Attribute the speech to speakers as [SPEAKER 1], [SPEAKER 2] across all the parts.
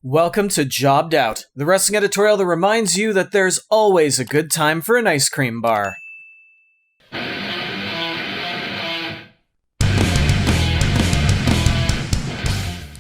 [SPEAKER 1] Welcome to Jobbed Out, the wrestling editorial that reminds you that there's always a good time for an ice cream bar.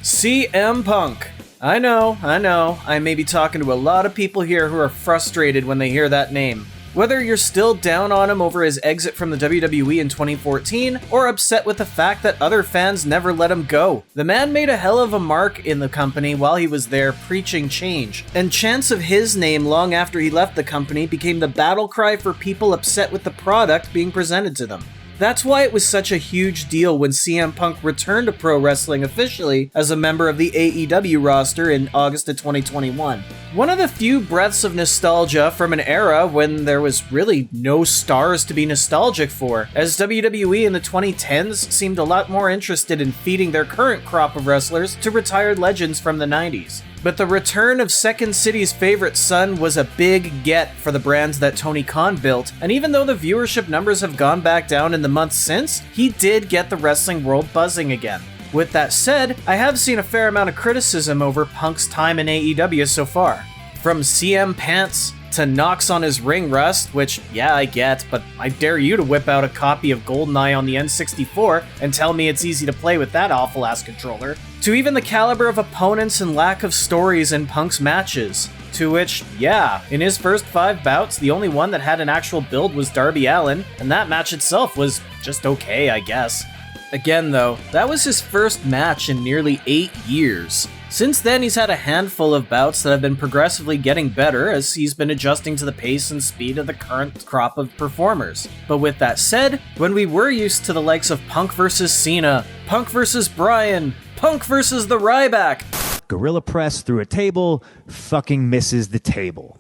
[SPEAKER 1] CM Punk. I know, I may be talking to a lot of people here who are frustrated when they hear that name. Whether you're still down on him over his exit from the WWE in 2014, or upset with the fact that other fans never let him go, the man made a hell of a mark in the company while he was there preaching change, and chants of his name long after he left the company became the battle cry for people upset with the product being presented to them. That's why it was such a huge deal when CM Punk returned to pro wrestling officially as a member of the AEW roster in August of 2021. One of the few breaths of nostalgia from an era when there was really no stars to be nostalgic for, as WWE in the 2010s seemed a lot more interested in feeding their current crop of wrestlers to retired legends from the 90s. But the return of Second City's favorite son was a big get for the brands that Tony Khan built, and even though the viewership numbers have gone back down in the months since, he did get the wrestling world buzzing again. With that said, I have seen a fair amount of criticism over Punk's time in AEW so far. From CM Pants to knocks on his ring rust, which, yeah, I get, but I dare you to whip out a copy of GoldenEye on the N64 and tell me it's easy to play with that awful-ass controller, to even the caliber of opponents and lack of stories in Punk's matches. To which, yeah, in his first 5 bouts, the only one that had an actual build was Darby Allin, and that match itself was just okay, I guess. Again though, that was his first match in nearly 8 years. Since then, he's had a handful of bouts that have been progressively getting better as he's been adjusting to the pace and speed of the current crop of performers. But with that said, when we were used to the likes of Punk vs. Cena, Punk vs. Bryan, Punk vs. the Ryback,
[SPEAKER 2] Gorilla press through a table, fucking misses the table.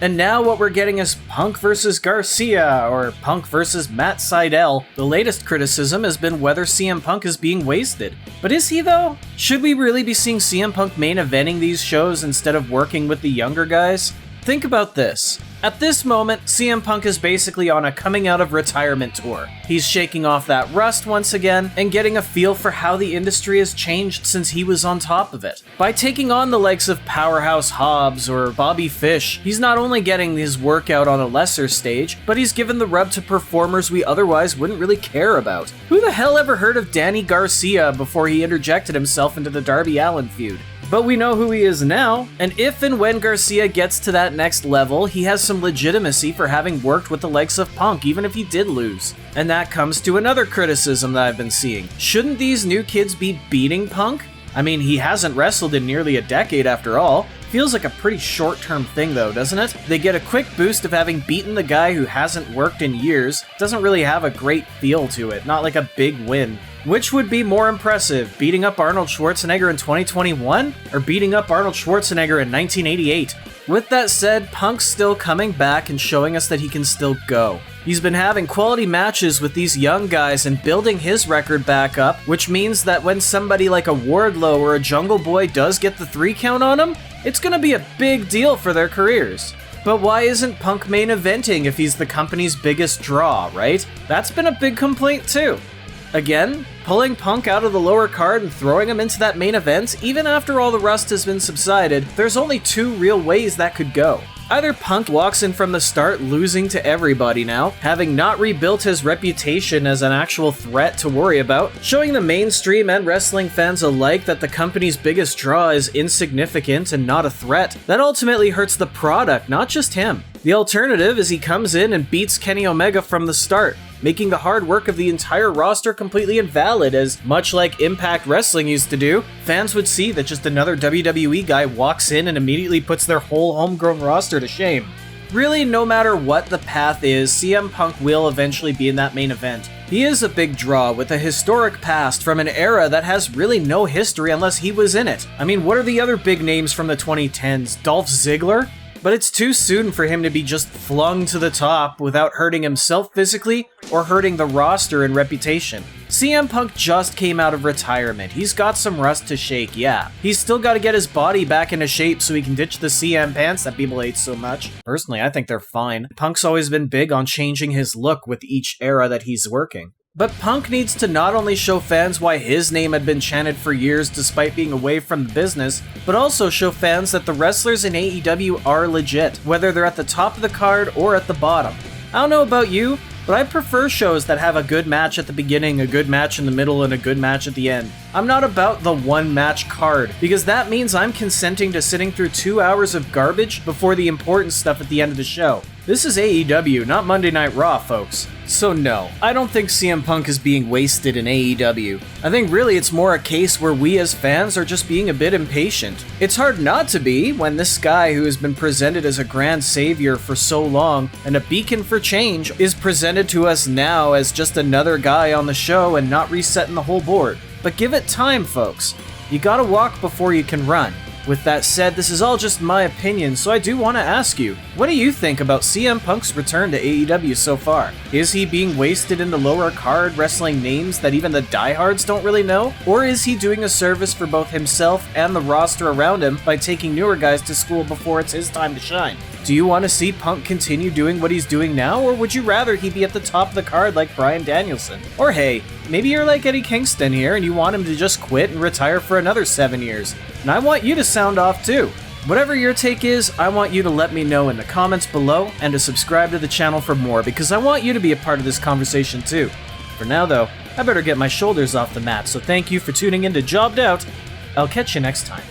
[SPEAKER 1] And now what we're getting is Punk vs. Garcia, or Punk vs. Matt Sydal. The latest criticism has been whether CM Punk is being wasted. But is he though? Should we really be seeing CM Punk main eventing these shows instead of working with the younger guys? Think about this. At this moment, CM Punk is basically on a coming out of retirement tour. He's shaking off that rust once again and getting a feel for how the industry has changed since he was on top of it. By taking on the likes of Powerhouse Hobbs or Bobby Fish, he's not only getting his workout on a lesser stage, but he's given the rub to performers we otherwise wouldn't really care about. Who the hell ever heard of Danny Garcia before he interjected himself into the Darby Allin feud? But we know who he is now, and if and when Garcia gets to that next level, he has some legitimacy for having worked with the likes of Punk, even if he did lose. And that comes to another criticism that I've been seeing. Shouldn't these new kids be beating Punk? I mean, he hasn't wrestled in nearly a decade after all. Feels like a pretty short-term thing though, doesn't it? They get a quick boost of having beaten the guy who hasn't worked in years. Doesn't really have a great feel to it, not like a big win. Which would be more impressive, beating up Arnold Schwarzenegger in 2021 or beating up Arnold Schwarzenegger in 1988? With that said, Punk's still coming back and showing us that he can still go. He's been having quality matches with these young guys and building his record back up, which means that when somebody like a Wardlow or a Jungle Boy does get the 3 count on him, it's gonna be a big deal for their careers. But why isn't Punk main eventing if he's the company's biggest draw, right? That's been a big complaint too. Again, pulling Punk out of the lower card and throwing him into that main event, even after all the rust has been subsided, there's only 2 real ways that could go. Either Punk walks in from the start losing to everybody now, having not rebuilt his reputation as an actual threat to worry about, showing the mainstream and wrestling fans alike that the company's biggest draw is insignificant and not a threat. That ultimately hurts the product, not just him. The alternative is he comes in and beats Kenny Omega from the start, making the hard work of the entire roster completely invalid, as much like Impact Wrestling used to do, fans would see that just another WWE guy walks in and immediately puts their whole homegrown roster to shame. Really, no matter what the path is, CM Punk will eventually be in that main event. He is a big draw with a historic past from an era that has really no history unless he was in it. I mean, what are the other big names from the 2010s? Dolph Ziggler? But it's too soon for him to be just flung to the top without hurting himself physically or hurting the roster and reputation. CM Punk just came out of retirement. He's got some rust to shake, yeah. He's still got to get his body back into shape so he can ditch the CM pants that people hate so much. Personally, I think they're fine. Punk's always been big on changing his look with each era that he's working. But Punk needs to not only show fans why his name had been chanted for years despite being away from the business, but also show fans that the wrestlers in AEW are legit, whether they're at the top of the card or at the bottom. I don't know about you, but I prefer shows that have a good match at the beginning, a good match in the middle, and a good match at the end. I'm not about the one-match card, because that means I'm consenting to sitting through 2 hours of garbage before the important stuff at the end of the show. This is AEW, not Monday Night Raw, folks. So no, I don't think CM Punk is being wasted in AEW. I think really it's more a case where we as fans are just being a bit impatient. It's hard not to be when this guy who has been presented as a grand savior for so long and a beacon for change is presented to us now as just another guy on the show and not resetting the whole board. But give it time, folks. You gotta walk before you can run. With that said, this is all just my opinion, so I do want to ask you, what do you think about CM Punk's return to AEW so far? Is he being wasted in the lower card wrestling names that even the diehards don't really know? Or is he doing a service for both himself and the roster around him by taking newer guys to school before it's his time to shine? Do you want to see Punk continue doing what he's doing now, or would you rather he be at the top of the card like Bryan Danielson? Or hey, maybe you're like Eddie Kingston here and you want him to just quit and retire for another 7 years. And I want you to sound off too. Whatever your take is, I want you to let me know in the comments below and to subscribe to the channel for more because I want you to be a part of this conversation too. For now though, I better get my shoulders off the mat, so thank you for tuning in to Jobbed Out. I'll catch you next time.